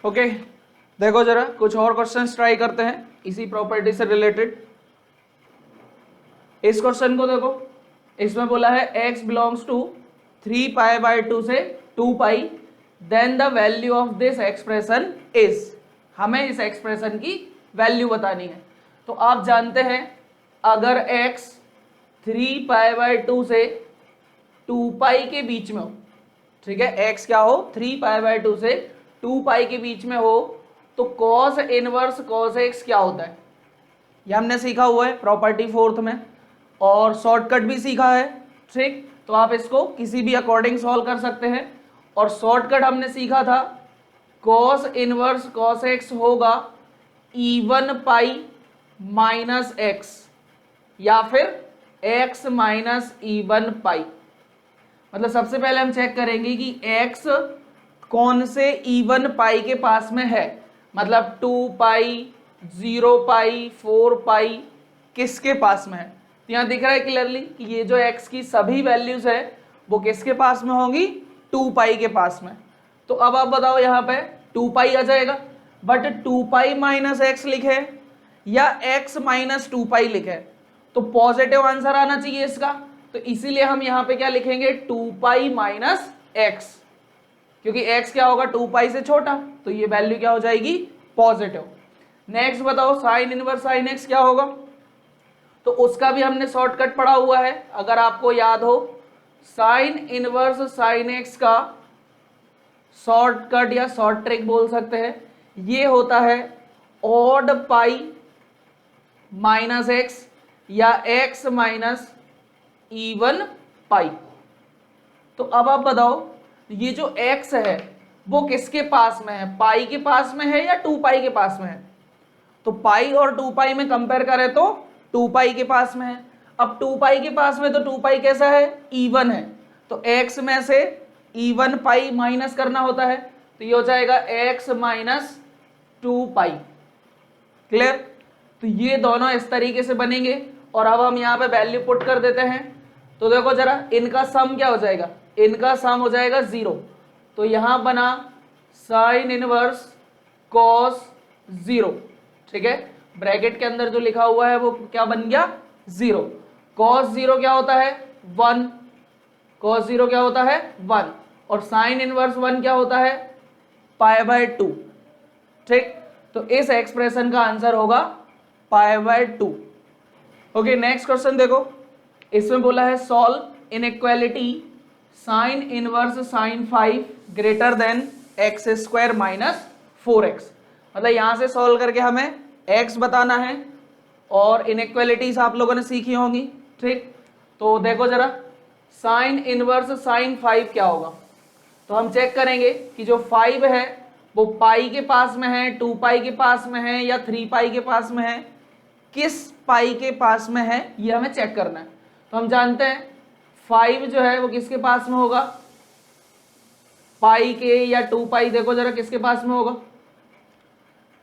Okay, देखो जरा कुछ और क्वेश्चंस ट्राई करते हैं इसी प्रॉपर्टी से रिलेटेड। इस क्वेश्चन को देखो, इसमें बोला है x बिलोंग्स टू 3π/2 से 2π, then the value of this expression is. हमें इस एक्सप्रेशन की वैल्यू बतानी है। तो आप जानते हैं अगर x 3π/2 से 2π के बीच में हो, ठीक है, x क्या हो 3π/2 से 2π के बीच में हो, तो cos इनवर्स cos x क्या होता है, ये हमने सीखा हुआ है प्रॉपर्टी 4th में, और शॉर्टकट भी सीखा है। ठीक, तो आप इसको किसी भी अकॉर्डिंग सॉल्व कर सकते हैं। और शॉर्टकट हमने सीखा था cos इनवर्स cos x होगा even पाई माइनस x या फिर x माइनस even पाई। मतलब सबसे पहले हम चेक करेंगे कि x कौन से इवन पाई के पास में है, मतलब 2π 0π 4π किसके पास में है। तो यहाँ दिख रहा है क्लियरली कि ये जो x की सभी वैल्यूज है वो किसके पास में होंगी, 2π के पास में। तो अब आप बताओ यहाँ पे 2π आ जाएगा, बट 2π माइनस एक्स लिखे या x माइनस 2π लिखे, तो पॉजिटिव आंसर आना चाहिए इसका। तो इसीलिए हम यहाँ पे क्या लिखेंगे 2π माइनस एक्स, क्योंकि x क्या होगा 2π से छोटा, तो ये वैल्यू क्या हो जाएगी पॉजिटिव। नेक्स्ट बताओ साइन इनवर्स साइन x क्या होगा, तो उसका भी हमने शॉर्टकट पढ़ा हुआ है, अगर आपको याद हो। साइन इनवर्स साइन x का शॉर्टकट या शॉर्ट ट्रिक बोल सकते हैं, ये होता है ऑड पाई माइनस एक्स या x माइनस इवन पाई। तो अब आप बताओ ये जो x है वो किसके पास में है, पाई के पास में है या 2π के पास में है। तो पाई और 2π में कंपेयर करें तो 2π के पास में है। अब 2π के पास में तो 2π कैसा है, इवन है, तो x में से इवन पाई माइनस करना होता है, तो ये हो जाएगा x माइनस 2π। क्लियर, तो ये दोनों इस तरीके से बनेंगे। और अब हम यहाँ पे वैल्यू पुट कर देते हैं, तो देखो जरा इनका सम क्या हो जाएगा, इनका सम हो जाएगा 0। तो यहां बना साइन इनवर्स कॉस 0, ठीक है, ब्रैकेट के अंदर जो लिखा हुआ है वो क्या बन गया 0। कॉस 0 क्या होता है 1, कॉस 0 क्या होता है 1, और साइन इनवर्स 1 क्या होता है π/2। ठीक, तो इस एक्सप्रेशन का आंसर होगा π/2। ओके, नेक्स्ट क्वेश्चन देखो, इसमें बोला है solve inequality sine inverse sine 5 greater than x² minus 4x। मतलब यहां से सॉल्व करके हमें x बताना है, और इनइक्वालिटीज आप लोगों ने सीखी होंगी। ठीक, तो देखो जरा साइन इनवर्स साइन 5 क्या होगा, तो हम चेक करेंगे कि जो 5 है वो पाई के पास में है, 2π के पास में है या 3π के पास में है, किस पाई के पास में है ये हमें चेक करना है। तो हम जानते हैं 5 जो है वो किसके पास में होगा, पाई के या 2π, देखो जरा किसके पास में होगा।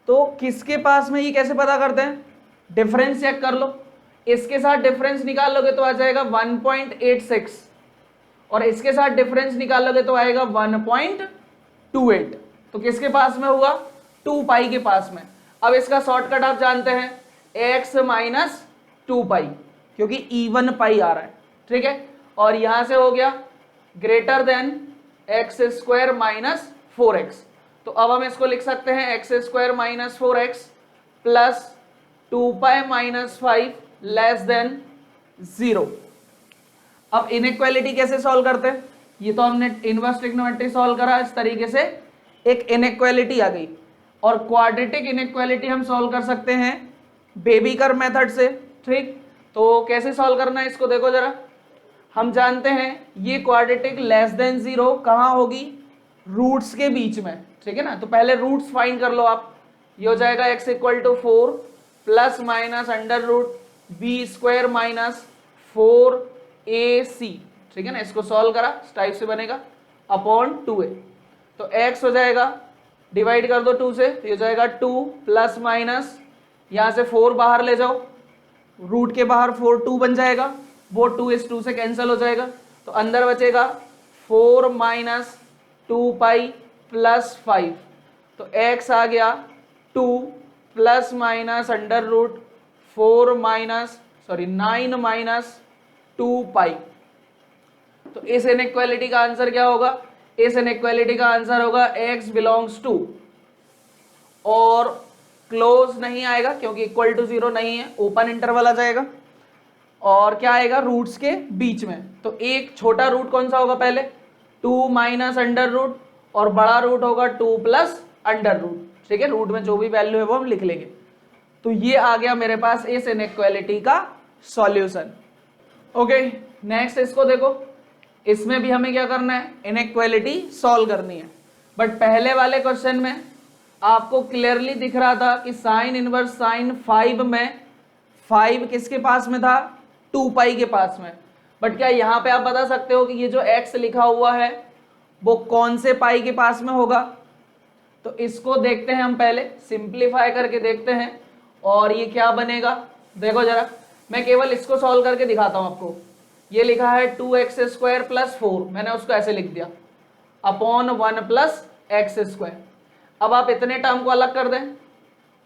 तो किसके पास में ये कैसे पता करते हैं, डिफरेंस चेक कर लो, इसके साथ डिफरेंस निकाल लोगे तो आ जाएगा 1.86, और इसके साथ डिफरेंस निकालोगे तो आएगा 1.28। तो किसके पास में हुआ 2π के पास में। अब इसका शॉर्टकट आप जानते हैं x माइनस 2π, क्योंकि इवन पाई आ रहा है। ठीक है, और यहां से हो गया greater than x² minus 4x। तो अब हम इसको लिख सकते हैं x² minus 4x plus 2π minus 5 less than 0। अब इनइक्वालिटी कैसे सॉल्व करते हैं, ये तो हमने इनवर्स ट्रिग्नोमेट्री सॉल्व करा, इस तरीके से एक इनइक्वालिटी आ गई। और क्वाड्रेटिक इनइक्वालिटी हम सॉल्व कर सकते हैं बेबी कर्व मेथड से। ठीक, तो कैसे सॉल्व करना है इसको देखो जरा, हम जानते हैं ये क्वाड्रेटिक लेस देन 0 कहाँ होगी, रूट्स के बीच में। ठीक है ना, तो पहले रूट्स फाइंड कर लो आप। ये हो जाएगा x = 4 plus minus √b² minus 4ac। ठीक है ना, इसको सॉल्व करा इस टाइप से बनेगा अपॉन 2a। तो x हो जाएगा, डिवाइड कर दो 2 से, तो ये हो जाएगा 2 प्लस माइनस, यहाँ से 4 बाहर ले जाओ, रूट के बाहर 4 2 बन जाएगा, वो 2 इस 2 से कैंसिल हो जाएगा, तो अंदर बचेगा 4 माइनस 2π प्लस 5। तो x आ गया 2 plus minus under root 4 minus 9 minus 2 pi. तो इस इनइक्वालिटी का आंसर क्या होगा? इस इनइक्वालिटी का आंसर होगा x बिलोंग्स टू, और क्लोज नहीं आएगा क्योंकि इक्वल टू 0 नहीं है, ओपन इंटरवल आ जाएगा, और क्या आएगा? रूट्स के बीच में। तो एक छोटा रूट कौन सा होगा? पहले 2 माइनस अंडर रूट, और बड़ा रूट होगा 2 प्लस अंडर रूट। ठीक है, रूट में जो भी वैल्यू है वो हम लिख लेंगे। तो ये आ गया मेरे पास इस इनइक्वालिटी का सॉल्यूशन। ओके, नेक्स्ट इसको देखो, इसमें भी हमें क्या करना है? इनइक्वालिटी सॉल्व करनी है। बट पहले वाले क्वेश्चन में आपको क्लियरली दिख रहा था कि साइन इनवर्स साइन 5 में 5 किसके पास में था? 2 पाई के पास में। बट क्या यहाँ पे आप बता सकते हो कि ये जो x लिखा हुआ है वो कौन से पाई के पास में होगा? तो इसको देखते हैं हम, पहले सिंप्लीफाई करके देखते हैं। और ये क्या बनेगा देखो जरा, मैं केवल इसको सॉल्व करके दिखाता हूं आपको। ये लिखा है 2x² प्लस 4, मैंने उसको ऐसे लिख दिया अपॉन 1 प्लस x²। अब आप इतने टर्म को अलग कर दें,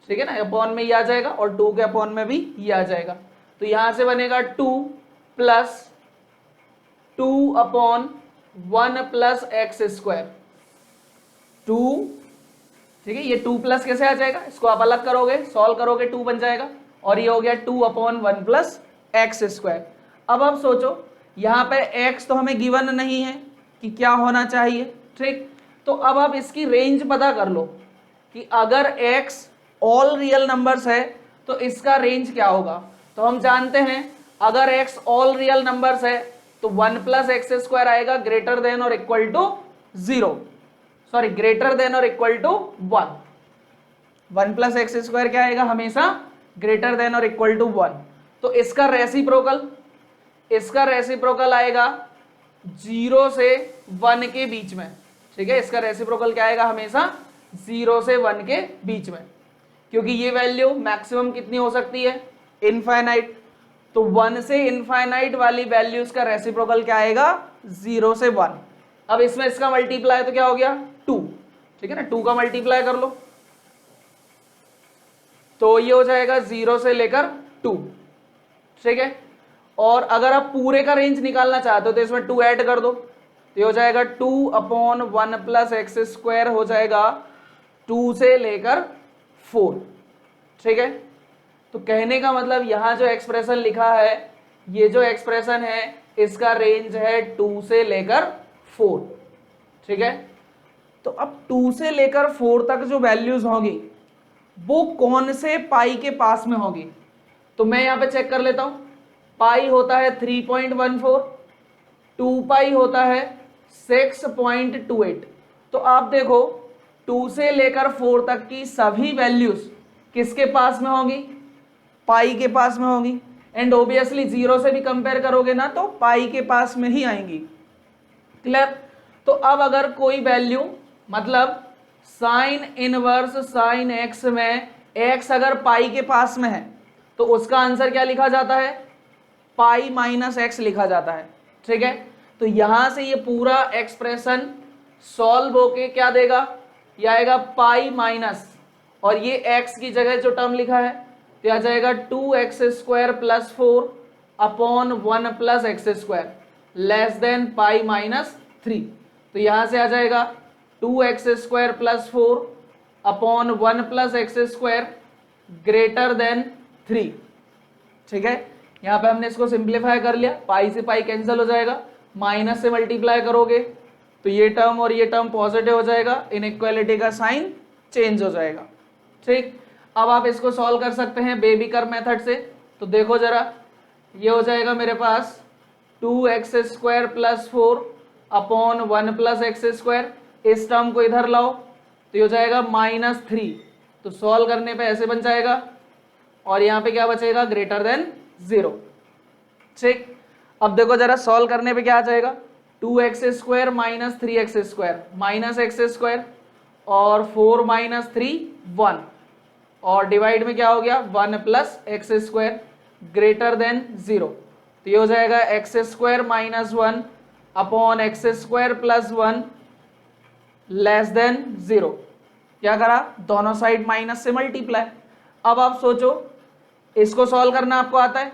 ठीक है ना, अपॉन में ये आ जाएगा और 2 के अपॉन में भी ये आ जाएगा। तो यहां से बनेगा 2 प्लस 2 अपॉन 1 प्लस x²। 2, ठीक है, ये 2 प्लस कैसे आ जाएगा? इसको आप अलग करोगे, सॉल्व करोगे, 2 बन जाएगा, और ये हो गया 2 अपॉन 1 प्लस x²। अब आप सोचो, यहाँ पे x तो हमें गिवन नहीं है कि क्या होना चाहिए, ठीक। तो अब आप इसकी रेंज पता कर लो कि अगर x ऑल रियल नंबर्स है तो इसका रेंज क्या होगा। तो हम जानते हैं अगर x ऑल रियल नंबर्स है तो 1 प्लस x² आएगा ग्रेटर देन और equal to 0, sorry greater than और इक्वल टू 1। 1 प्लस x² क्या आएगा? हमेशा ग्रेटर देन और इक्वल टू 1। तो इसका रेसिप्रोकल आएगा 0 से 1 के बीच में, ठीक है। इसका रेसिप्रोकल क्या आएगा? हमेशा 0 से 1 के बीच में, क्योंकि ये वैल्यू मैक्सिमम कितनी हो सकती है? इनफाइनाइट। तो 1 से इनफाइनाइट वाली वैल्यूज का रेसिप्रोकल क्या आएगा? 0 से 1। अब इसमें इसका मल्टीप्लाई तो क्या हो गया? 2, ठीक है ना, 2 का मल्टीप्लाई कर लो तो ये हो जाएगा 0 से लेकर 2, ठीक है। और अगर आप पूरे का रेंज निकालना चाहते हो तो इसमें 2 ऐड कर दो, तो ये हो जाएगा 2 अपॉन 1 प्लस x² हो जाएगा 2 से लेकर 4, ठीक है। तो कहने का मतलब यहां जो एक्सप्रेशन लिखा है, ये जो एक्सप्रेशन है इसका रेंज है 2 से लेकर 4, ठीक है। तो अब 2 से लेकर 4 तक जो वैल्यूज होंगी वो कौन से पाई के पास में होगी? तो मैं यहां पे चेक कर लेता हूं। पाई होता है 3.14, 2 पाई होता है 6.28। तो आप देखो 2 से लेकर 4 तक की सभी वैल्यूज किसके पास में होंगी? पाई के पास में होंगी। एंड ऑब्वियसली 0 से भी कंपेयर करोगे ना तो पाई के पास में ही आएंगी, क्लियर। तो अब अगर कोई वैल्यू, मतलब साइन इनवर्स साइन x में x अगर पाई के पास में है तो उसका आंसर क्या लिखा जाता है? पाई माइनस x लिखा जाता है, ठीक है। तो यहां से ये पूरा एक्सप्रेशन सॉल्व होके क्या देगा? ये आएगा पाई माइनस, और ये x की जगह जो टर्म लिखा है तो आ जाएगा 2x² plus 4 upon 1 plus x² less than pi minus 3। तो यहां से आ जाएगा 2x² plus 4 upon 1 plus x² greater than 3, ठीक है। यहां पे हमने इसको सिंप्लीफाई कर लिया, पाई से पाई कैंसिल हो जाएगा, माइनस से मल्टीप्लाई करोगे तो ये टर्म और ये टर्म पॉजिटिव हो जाएगा, इनइक्वालिटी का साइन चेंज हो जाएगा, ठीक। अब आप इसको सॉल्व कर सकते हैं बेबी कर्व मेथड से। तो देखो जरा, ये हो जाएगा मेरे पास 2x² plus 4 upon 1 plus x²। इस टर्म को इधर लाओ तो ये हो जाएगा -3। तो सॉल्व करने पे ऐसे बन जाएगा, और यहाँ पे क्या बचेगा? ग्रेटर देन 0, ठीक। अब देखो जरा, सॉल्व करने पे क्या आ जाएगा? 2x² minus 3x² minus x² और 4 माइनस 3 1, और डिवाइड में क्या हो गया? 1 प्लस x² ग्रेटर देन 0। तो ये हो जाएगा x² minus 1 upon x² plus 1 less than 0, क्या करा, दोनों साइड माइनस से मल्टीप्लाई। अब आप सोचो, इसको सॉल्व करना आपको आता है,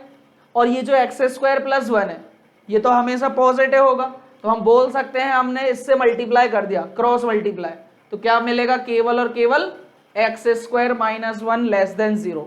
और ये जो एक्स स्क्वायर प्लस 1 है ये तो हमेशा पॉजिटिव होगा, तो हम बोल सकते हैं हमने इससे मल्टीप्लाई कर दिया, क्रॉस मल्टीप्लाई, तो क्या मिलेगा, केवल और केवल x square minus 1 less than 0।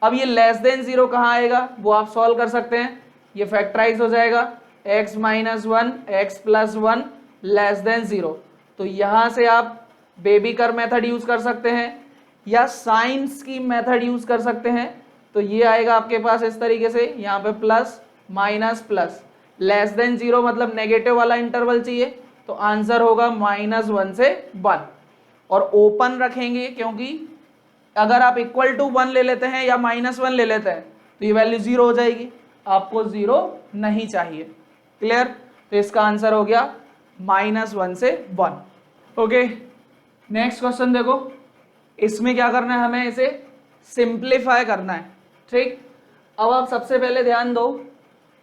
अब ये लेस देन 0 कहाँ आएगा, वो आप सॉल्व कर सकते हैं, ये फैक्टराइज हो जाएगा, x minus 1 x plus 1 less than 0। तो यहाँ से आप बेबी कर्व मेथड यूज कर सकते हैं या साइंस की मेथड यूज कर सकते हैं। तो ये आएगा आपके पास इस तरीके से, यहाँ पे plus minus plus, less than 0 मतलब नेगेटिव वाला इंटरवल चाहिए, तो आंसर होगा -1 से 1। और ओपन रखेंगे, क्योंकि अगर आप इक्वल टू 1 ले लेते हैं या -1 ले लेते हैं तो ये वैल्यू 0 हो जाएगी, आपको 0 नहीं चाहिए। क्लियर, तो इसका आंसर हो गया -1 से 1। ओके, नेक्स्ट क्वेश्चन देखो, इसमें क्या करना है, हमें इसे सिंप्लीफाई करना है। ठीक, अब आप सबसे पहले ध्यान दो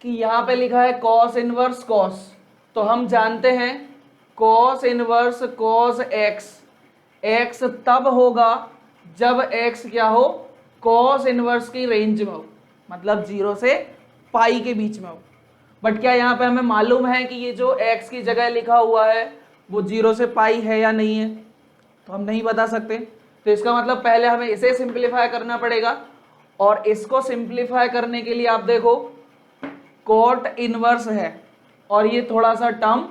कि यहाँ पे लिखा है कॉस इनवर्स कॉस, तो हम जानते हैं cos inverse cos x, x तब होगा जब x क्या हो, कॉस इनवर्स की रेंज में हो, मतलब 0 से पाई के बीच में हो। बट क्या यहाँ पे हमें मालूम है कि ये जो x की जगह लिखा हुआ है वो 0 से पाई है या नहीं है, तो हम नहीं बता सकते। तो इसका मतलब पहले हमें इसे सिंप्लीफाई करना पड़ेगा, और इसको सिंप्लीफाई करने के लिए आप देखो कॉट इनवर्स है और ये थोड़ा सा टर्म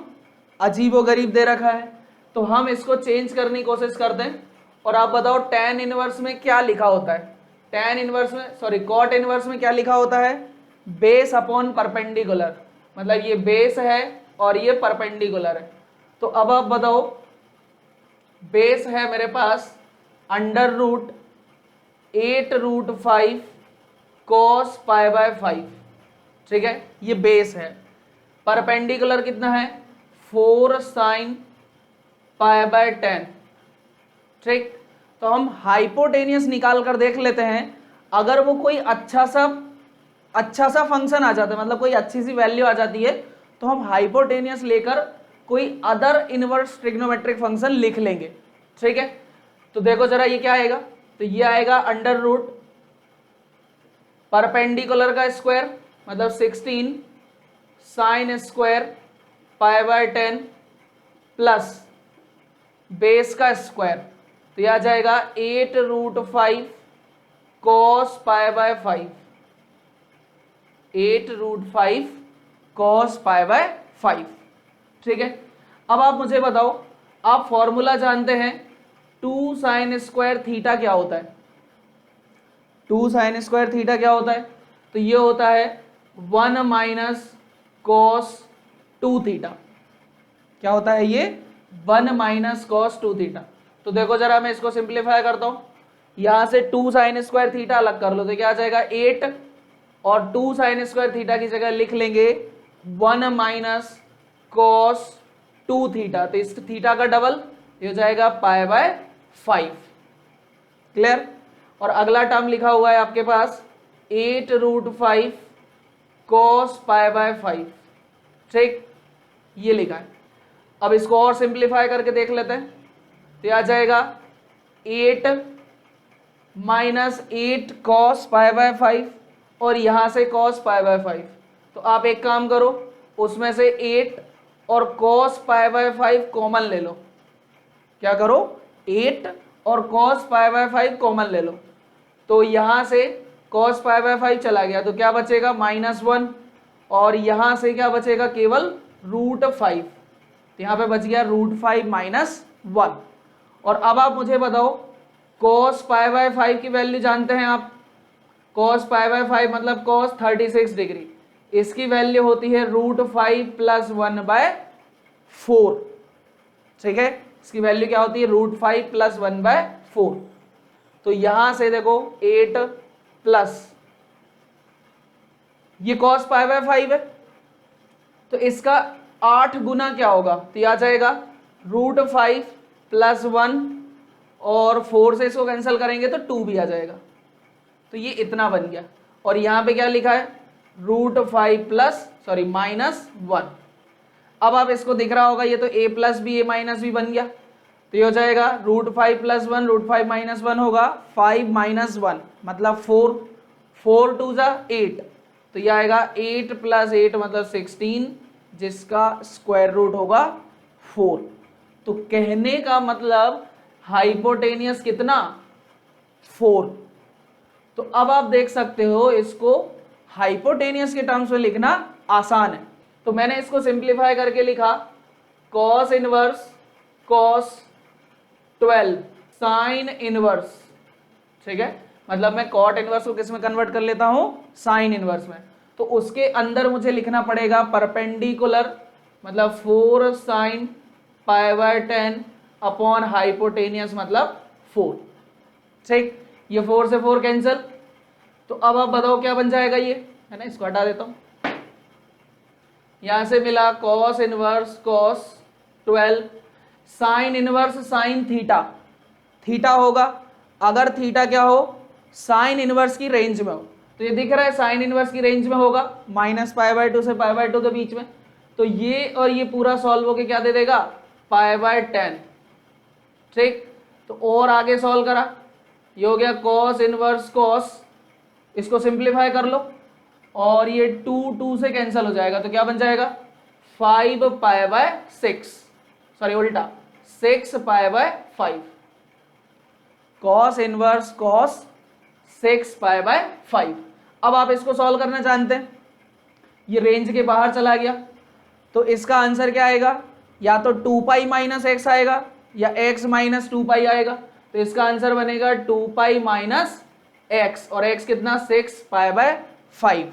अजीबोगरीब दे रखा है, तो हम इसको चेंज करने की कोशिश करते हैं। और आप बताओ tan इनवर्स में क्या लिखा होता है, tan इनवर्स में सॉरी कॉट इनवर्स में क्या लिखा होता है, बेस अपॉन परपेंडिकुलर, मतलब ये बेस है और ये परपेंडिकुलर है। तो अब आप बताओ, बेस है मेरे पास √8√5 cos π/5, ठीक है, ये बेस है। परपेंडिकुलर कितना है, 4 sin π/10, ठीक। तो हम हाइपोटेनियस निकाल कर देख लेते हैं, अगर वो कोई अच्छा सा फंक्शन आ जाता है, मतलब कोई अच्छी सी वैल्यू आ जाती है, तो हम हाइपोटेनियस लेकर कोई अदर इनवर्स ट्रिग्नोमेट्रिक फंक्शन लिख लेंगे, ठीक है। तो देखो जरा ये क्या आएगा, तो ये आएगा √ परपेंडिकुलर का स्क्वायर मतलब 16 sin स्क्वायर π/10 प्लस बेस का स्क्वायर, तो यह आ जाएगा 8√5 cos π/5, 8√5 cos π/5, ठीक है। अब आप मुझे बताओ, आप फॉर्मूला जानते हैं 2 sin स्क्वायर थीटा क्या होता है, 2 sin स्क्वायर थीटा क्या होता है, तो ये होता है 1 - cos 2 थीटा, क्या होता है ये 1 - cos 2 थीटा। तो देखो जरा मैं इसको सिंप्लीफाई करता हूं, यहां से 2 sin स्क्वायर थीटा अलग कर लो तो क्या आ जाएगा 8, और 2 sin स्क्वायर थीटा की जगह लिख लेंगे 1 - cos 2 थीटा, तो इस थीटा का डबल ये हो जाएगा π/5। क्लियर, और अगला टर्म लिखा हुआ है आपके पास 8√5 cos π/5, ठीक, ये लिखा है। अब इसको और सिंप्लीफाई करके देख लेते हैं, तो आ जाएगा 8 - 8 cos π/5 और यहां से cos π/5। तो आप एक काम करो, उसमें से 8 और cos π/5 कॉमन ले लो, क्या करो 8 और cos π/5 कॉमन ले लो, तो यहां से cos π/5 चला गया, तो क्या बचेगा -1, और यहां से क्या बचेगा केवल √5, तो यहां पे बच गया √5 - 1। और अब आप मुझे बताओ cos π/5 की वैल्यू जानते हैं आप, cos π/5 मतलब cos 36 डिग्री, इसकी वैल्यू होती है √5 + 1/4, ठीक है, इसकी वैल्यू क्या होती है √5 + 1/4। तो यहां से देखो 8 प्लस ये cos π/5 है, तो इसका 8 गुना क्या होगा, तो यह आ जाएगा √5 + 1 और 4 से इसको कैंसिल करेंगे तो 2 भी आ जाएगा, तो ये इतना बन गया। और यहाँ पे क्या लिखा है -1। अब आप इसको दिख रहा होगा, ये तो a + b a - b बन गया। तो ये हो जाएगा √5 + 1, √5 - 1 होगा 5 - 1 मतलब 4, 4 2 जा 8, तो ये आएगा 8 + 8 मतलब 16, जिसका स्क्वायर रूट होगा 4। तो कहने का मतलब हाइपोटेनियस कितना, 4। तो अब आप देख सकते हो इसको हाइपोटेनियस के टर्म्स में लिखना आसान है, तो मैंने इसको सिंप्लीफाई करके लिखा cos inverse cos 12 sin inverse, ठीक है, मतलब मैं cot इनवर्स को किस में कन्वर्ट कर लेता हूं, sin इनवर्स में। तो उसके अंदर मुझे लिखना पड़ेगा परपेंडिकुलर, मतलब 4 sin π/10 अपॉन हाइपोटेनियस मतलब 4, ठीक। ये 4 से 4 कैंसिल, तो अब आप बताओ क्या बन जाएगा ये, है ना, इसको हटा देता हूं। यहां से मिला cos inverse cos 12 sin inverse sin theta, theta होगा, अगर थीटा क्या हो, sin इनवर्स की रेंज में हो, तो ये दिख रहा है sin इनवर्स की रेंज में होगा -π/2 से π/2 के बीच में, तो ये और ये पूरा सॉल्व होके क्या दे देगा, π/10, ठीक। तो और आगे सॉल्व करा, ये हो गया cos इनवर्स cos, इसको सिंप्लीफाई कर लो और ये 2 से कैंसिल हो जाएगा, तो क्या बन जाएगा 5π/6, सॉरी उल्टा 6π/5, cos इनवर्स cos 6π/5। अब आप इसको सॉल्व करना जानते हैं, ये रेंज के बाहर चला गया, तो इसका आंसर क्या आएगा, या तो 2π - x आएगा या x - 2π आएगा, तो इसका आंसर बनेगा 2π - x, और x कितना 6π/5।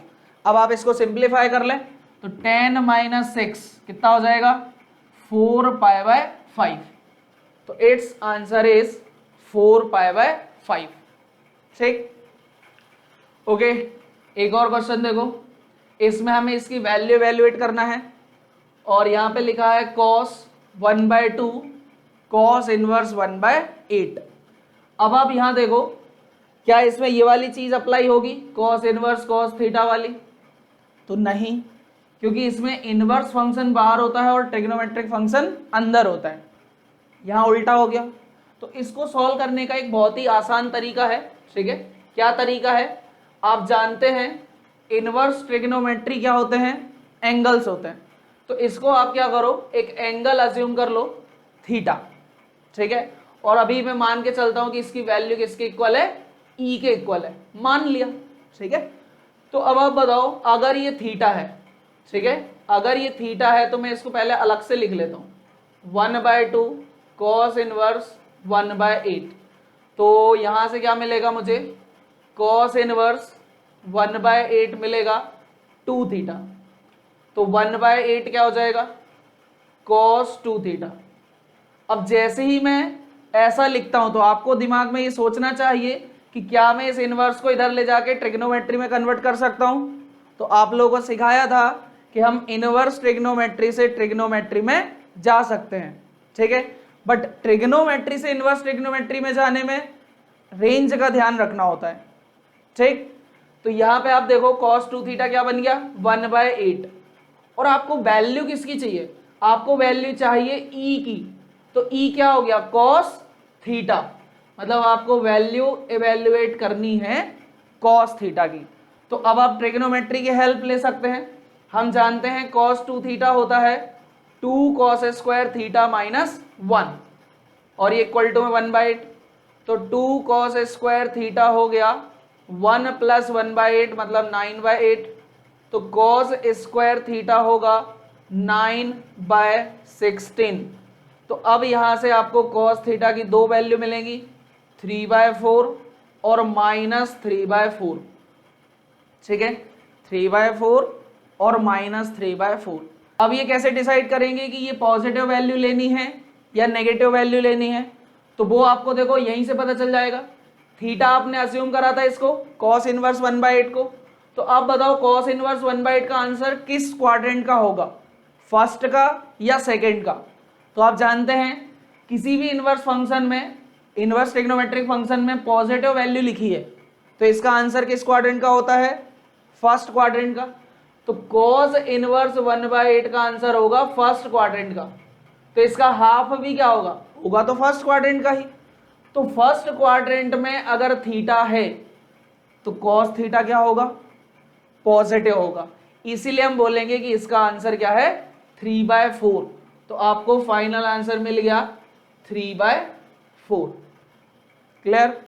अब आप इसको सिंप्लीफाई कर लें, तो 10 - 6 कितना हो जाएगा 4π/5, तो इट्स आंसर इज 4π/5, ठीक। ओके, एक और क्वेश्चन देखो, इसमें हमें इसकी वैल्यू एवेल्युएट करना है, और यहां पे लिखा है cos 1/2 cos इनवर्स 1/8। अब आप यहां देखो, क्या इसमें ये वाली चीज अप्लाई होगी, cos इनवर्स cos थीटा वाली, तो नहीं, क्योंकि इसमें इनवर्स फंक्शन बाहर होता है और ट्रिग्नोमेट्रिक फंक्शन अंदर होता है, यहां उल्टा हो गया। तो इसको सॉल्व करने का एक बहुत ही आसान तरीका है, ठीक है। क्या तरीका है, आप जानते हैं इनवर्स ट्रिग्नोमेट्री क्या होते हैं, एंगल्स होते हैं, तो इसको आप क्या करो, एक एंगल अज्यूम कर लो थीटा, ठीक है, और अभी मैं मान के चलता हूं कि इसकी वैल्यू किसके इक्वल है, ई के इक्वल है, मान लिया, ठीक है। तो अब आप बताओ, अगर ये थीटा है, ठीक है, अगर ये थीटा है तो मैं इसको पहले अलग से लिख लेता हूं, 1/2 cos इनवर्स 1/8, तो यहां से क्या मिलेगा मुझे, cos इनवर्स 1/8 मिलेगा 2 थीटा, तो 1/8 क्या हो जाएगा cos 2 थीटा। अब जैसे ही मैं ऐसा लिखता हूं तो आपको दिमाग में ये सोचना चाहिए कि क्या मैं इस इनवर्स को इधर ले जाके ट्रिग्नोमेट्री में कन्वर्ट कर सकता हूं, तो आप लोगों को सिखाया था कि हम इनवर्स ट्रिग्नोमेट्री से ट्रिग्नोमेट्री में जा सकते हैं, ठीक है, बट ट्रिग्नोमेट्री से इनवर्स ट्रिग्नोमेट्री में जाने में रेंज का ध्यान रखना होता है, ठीक। तो यहां पे आप देखो cos 2 थीटा क्या बन गया 1/8, और आपको वैल्यू किसकी चाहिए, आपको वैल्यू चाहिए ई की, तो ई क्या हो गया cos थीटा, मतलब आपको वैल्यू इवेल्युएट करनी है cos थीटा की। तो अब आप ट्रिग्नोमेट्री की हेल्प ले सकते हैं, हम जानते हैं cos 2 थीटा होता है 2 cos स्क्वायर थीटा -1, और ये इक्वल टू में 1/8, तो 2 cos स्क्वायर थीटा हो गया 1 + 1/8 मतलब 9/8, तो cos स्क्वायर थीटा होगा 9/16। तो अब यहां से आपको cos थीटा की दो वैल्यू मिलेंगी, 3/4 और -3/4, ठीक है, 3/4 और -3/4। अब ये कैसे डिसाइड करेंगे कि ये पॉजिटिव वैल्यू लेनी है या नेगेटिव वैल्यू लेनी है, तो वो आपको देखो यहीं से पता चल जाएगा। थीटा आपने अज्यूम करा था इसको cos इनवर्स 1/8 को, तो अब बताओ cos इनवर्स 1/8 का आंसर किस क्वाड्रेंट का होगा, फर्स्ट का या सेकंड का। तो आप जानते हैं किसी भी इनवर्स फंक्शन में, इनवर्स ट्रिग्नोमेट्रिक फंक्शन में पॉजिटिव वैल्यू लिखी है तो इसका आंसर किस क्वाड्रेंट का होता है, फर्स्ट क्वाड्रेंट का। तो cos इनवर्स 1/8 का आंसर होगा फर्स्ट क्वाड्रेंट का। तो इसका हाफ भी क्या होगा, होगा तो फर्स्ट क्वाड्रेंट का ही। तो फर्स्ट क्वाड्रेंट में अगर थीटा है तो कॉस थीटा क्या होगा, पॉजिटिव होगा। इसीलिए हम बोलेंगे कि इसका आंसर क्या है, 3/4। तो आपको फाइनल आंसर मिल गया 3/4। क्लियर।